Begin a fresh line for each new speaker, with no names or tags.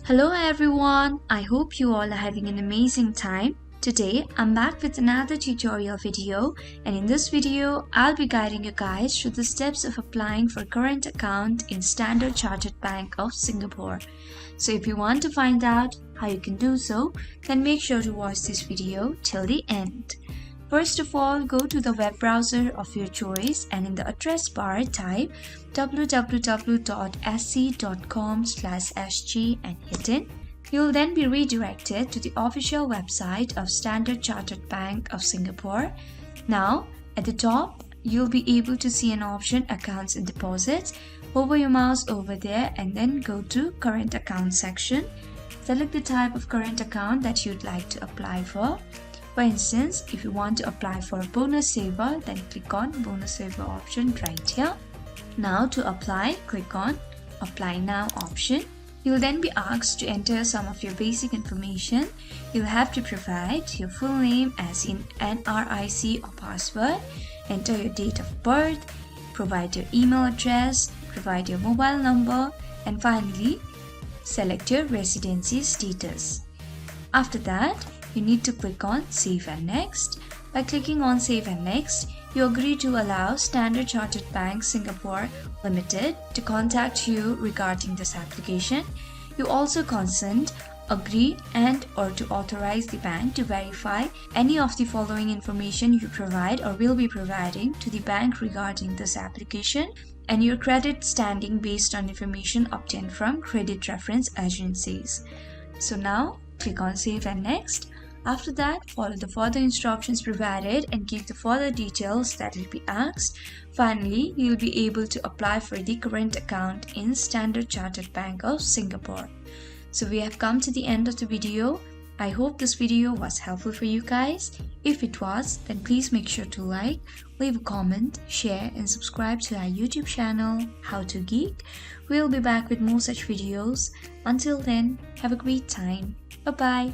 Hello everyone, I hope you all are having an amazing time. Today I'm back with another tutorial video, and in this video I'll be guiding you guys through the steps of applying for current account in Standard Chartered Bank of Singapore. So if you want to find out how you can do so, then make sure to watch this video till the end. First of all, go to the web browser of your choice and in the address bar type www.sc.com/sg and hit in. You will then be redirected to the official website of Standard Chartered Bank of Singapore. Now, at the top, you'll be able to see an option Accounts and Deposits. Hover your mouse over there and then go to Current Account section. Select the type of current account that you'd like to apply for. For instance, if you want to apply for Bonus Saver, then click on Bonus Saver option right here. Now to apply, click on Apply Now option. You'll then be asked to enter some of your basic information. You'll have to provide your full name as in NRIC or password, enter your date of birth, provide your email address, provide your mobile number, and finally, select your residency status. After that, you need to click on Save and Next. By clicking on Save and Next, you agree to allow Standard Chartered Bank Singapore Limited to contact you regarding this application. You also consent, agree and/or to authorize the bank to verify any of the following information you provide or will be providing to the bank regarding this application, and your credit standing based on information obtained from credit reference agencies. So now, click on Save and Next. After that, follow the further instructions provided and give the further details that will be asked. Finally, you'll be able to apply for the current account in Standard Chartered Bank of Singapore. So we have come to the end of the video. I hope this video was helpful for you guys. If it was, then please make sure to like, leave a comment, share and subscribe to our YouTube channel, How to Geek. We'll be back with more such videos. Until then, have a great time. Bye-bye.